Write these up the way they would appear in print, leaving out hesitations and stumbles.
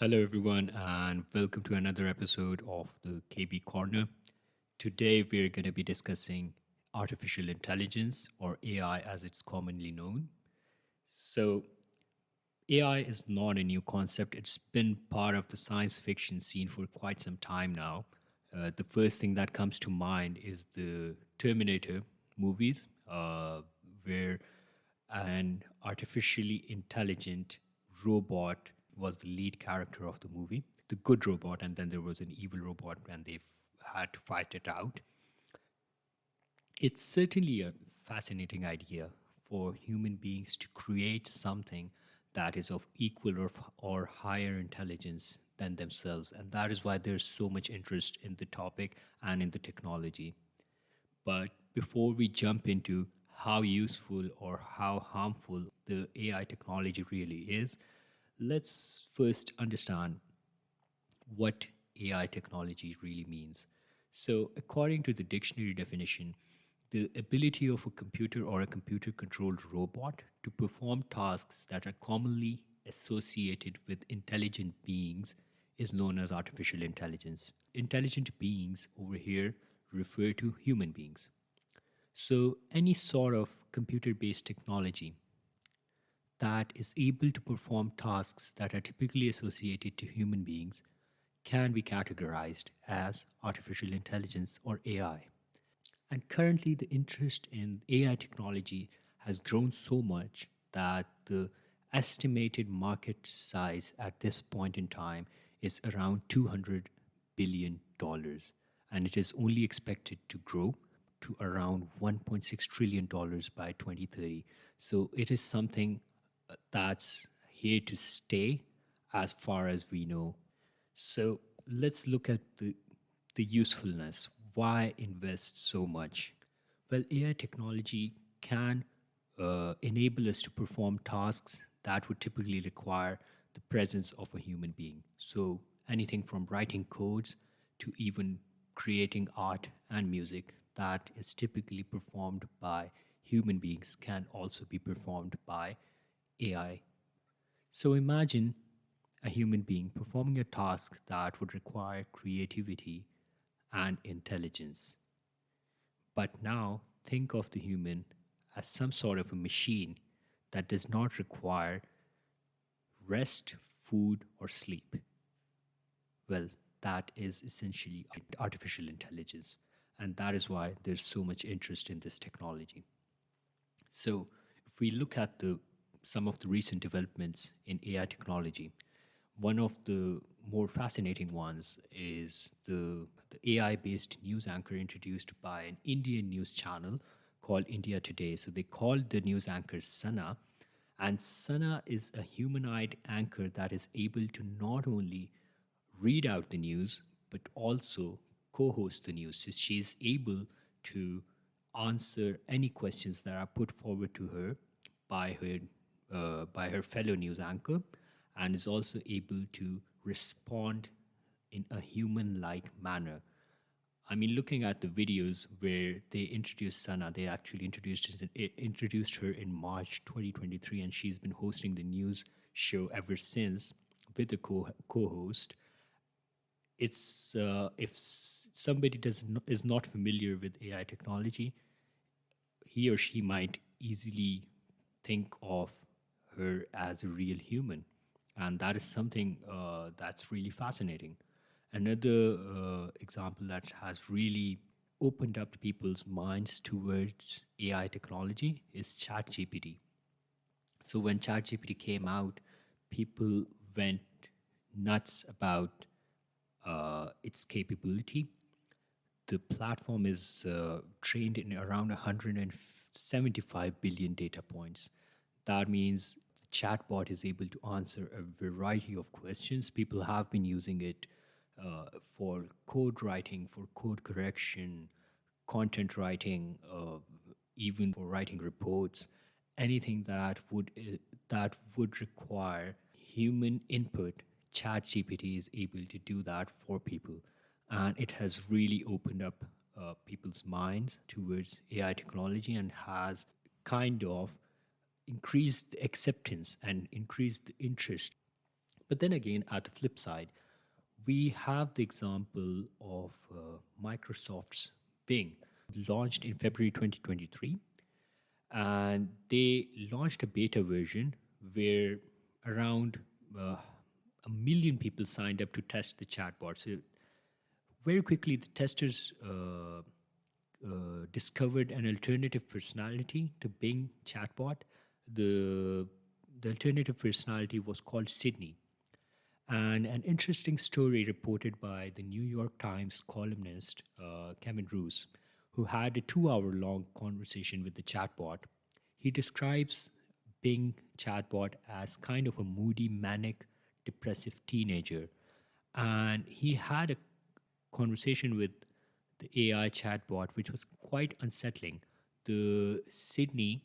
Hello, everyone, and welcome to another episode of the KB Corner. Today, we're going to be discussing artificial intelligence, or AI as it's commonly known. So, AI is not a new concept, it's been part of the science fiction scene for quite some time now. The first thing that comes to mind is the Terminator movies, where an artificially intelligent robot was the lead character of the movie, the good robot, and then there was an evil robot, and they had to fight it out. It's certainly a fascinating idea for human beings to create something that is of equal or higher intelligence than themselves, and that is why there's so much interest in the topic and in the technology. But before we jump into how useful or how harmful the AI technology really is, let's first understand what AI technology really means. So, according to the dictionary definition, the ability of a computer or a computer controlled robot to perform tasks that are commonly associated with intelligent beings is known as artificial intelligence. Intelligent beings over here refer to human beings. So, any sort of computer based technology that is able to perform tasks that are typically associated to human beings can be categorized as artificial intelligence or AI. And currently, the interest in AI technology has grown so much that the estimated market size at this point in time is around $200 billion. And it is only expected to grow to around $1.6 trillion by 2030. So it is something that's here to stay as far as we know. So let's look at the usefulness. Why invest so much? Well, AI technology can enable us to perform tasks that would typically require the presence of a human being. So anything from writing codes to even creating art and music that is typically performed by human beings can also be performed by AI. So imagine a human being performing a task that would require creativity and intelligence. But now think of the human as some sort of a machine that does not require rest, food, or sleep. Well, that is essentially artificial intelligence. And that is why there's so much interest in this technology. So, if we look at some of the recent developments in AI technology, one of the more fascinating ones is the AI based news anchor introduced by an Indian news channel called India Today. So they called the news anchor Sana. And Sana is a humanoid anchor that is able to not only read out the news, but also co host the news. So she's able to answer any questions that are put forward to her by her fellow news anchor, and is also able to respond in a human like manner. I mean, looking at the videos where they introduced Sana, they actually introduced her in March 2023, and she's been hosting the news show ever since with a co-host. It's if somebody is not familiar with AI technology, he or she might easily think of her as a real human, and that is something that's really fascinating. Another example that has really opened up people's minds towards AI technology is ChatGPT. So when ChatGPT came out, people went nuts about its capability. The platform is trained in around 175 billion data points. That means the chatbot is able to answer a variety of questions. People have been using it for code writing, for code correction, content writing, even for writing reports. Anything that would require human input, ChatGPT is able to do that for people, and it has really opened up people's minds towards AI technology and has kind of increased the acceptance and increased the interest. But then again, at the flip side, we have the example of Microsoft's Bing, launched in February 2023, and they launched a beta version where around uh, a million people signed up to test the chatbot. So very quickly, the testers discovered an alternative personality to Bing chatbot. The the alternative personality was called Sydney, and an interesting story reported by the New York Times columnist Kevin Roose, who had a 2 hour long conversation with the chatbot. He describes Bing chatbot as kind of a moody, manic, depressive teenager. And he had a conversation with the AI chatbot, which was quite unsettling. The Sydney,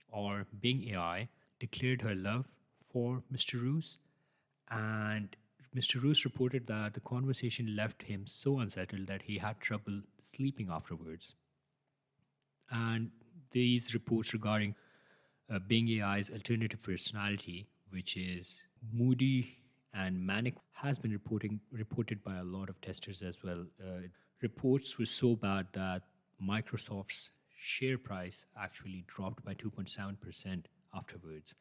or Bing AI, declared her love for Mr. Roos, and Mr. Roos reported that the conversation left him so unsettled that he had trouble sleeping afterwards. And these reports regarding Bing AI's alternative personality, which is moody and manic, has been reported by a lot of testers as well. Reports were so bad that Microsoft's share price actually dropped by 2.7% afterwards.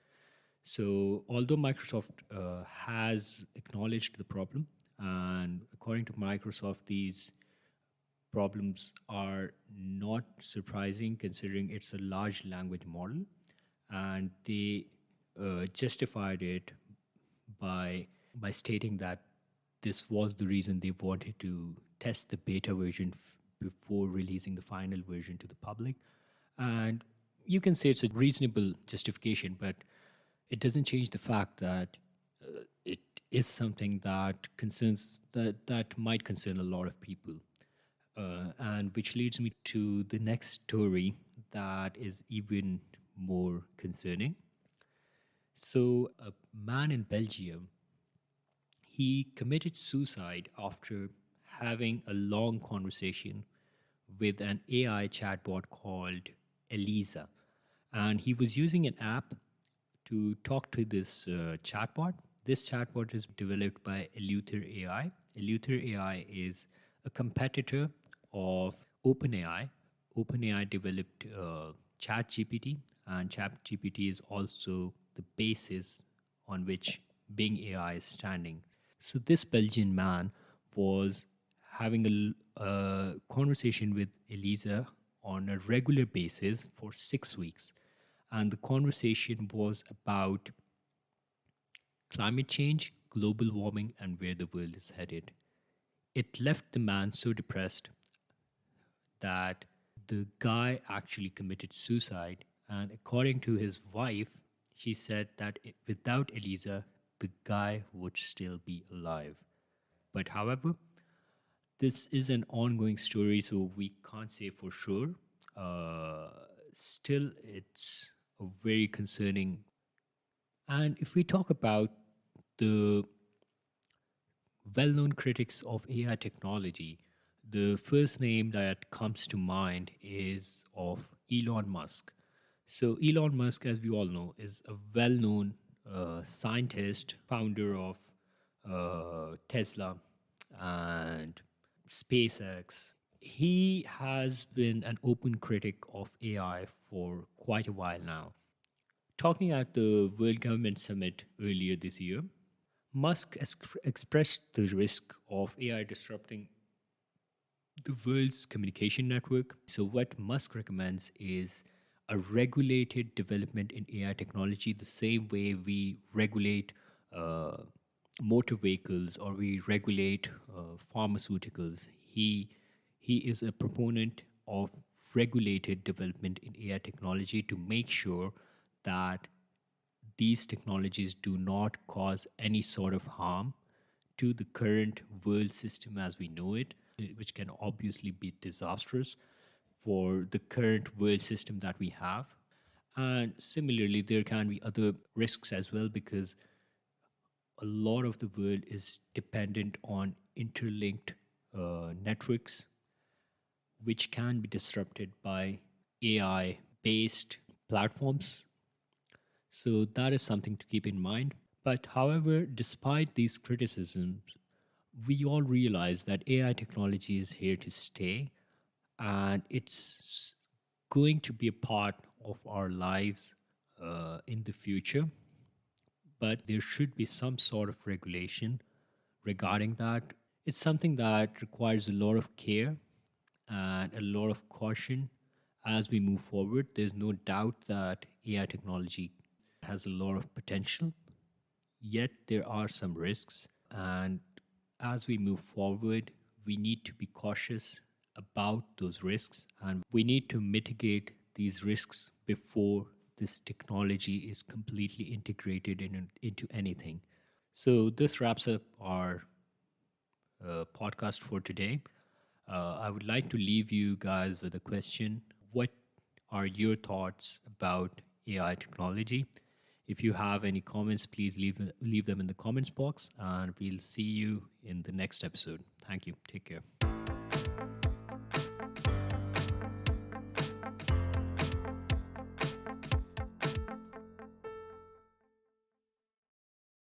So, although Microsoft has acknowledged the problem, and according to Microsoft, these problems are not surprising considering it's a large language model, and they justified it by stating that this was the reason they wanted to test the beta version before releasing the final version to the public. And you can say it's a reasonable justification, but it doesn't change the fact that it is something that concerns that might concern a lot of people, and which leads me to the next story that is even more concerning. So, a man in Belgium, he committed suicide after having a long conversation with an AI chatbot called Elisa. And he was using an app to talk to this chatbot. This chatbot is developed by Eleuther AI. Eleuther AI is a competitor of OpenAI. OpenAI developed ChatGPT, and ChatGPT is also the basis on which Bing AI is standing. So this Belgian man was having a conversation with Elisa on a regular basis for 6 weeks. And the conversation was about climate change, global warming, and where the world is headed. It left the man so depressed that the guy actually committed suicide. And according to his wife, she said that without Elisa, the guy would still be alive. But however, this is an ongoing story, so we can't say for sure. Uh, Still, it's a very concerning. And if we talk about the well known critics of AI technology, the first name that comes to mind is of Elon Musk. So, Elon Musk, as we all know, is a well known scientist, founder of Tesla and SpaceX. He has been an open critic of AI for quite a while now. Talking at the World Government Summit earlier this year, Musk expressed the risk of AI disrupting the world's communication network. So, what Musk recommends is a regulated development in AI technology, the same way we regulate uh, motor vehicles or we regulate pharmaceuticals. He is a proponent of regulated development in AI technology to make sure that these technologies do not cause any sort of harm to the current world system as we know it, which can obviously be disastrous for the current world system that we have. And similarly, there can be other risks as well because a lot of the world is dependent on interlinked networks, which can be disrupted by AI based platforms. So that is something to keep in mind. But however, despite these criticisms, we all realize that AI technology is here to stay, and it's going to be a part of our lives in the future. But there should be some sort of regulation regarding that. It's something that requires a lot of care and a lot of caution as we move forward. There's no doubt that AI technology has a lot of potential, yet there are some risks. And as we move forward, we need to be cautious about those risks, and we need to mitigate these risks before this technology is completely integrated into anything. So, this wraps up our podcast for today. I would like to leave you guys with a question. What are your thoughts about AI technology? If you have any comments, please leave them in the comments box, and we'll see you in the next episode. Thank you. Take care.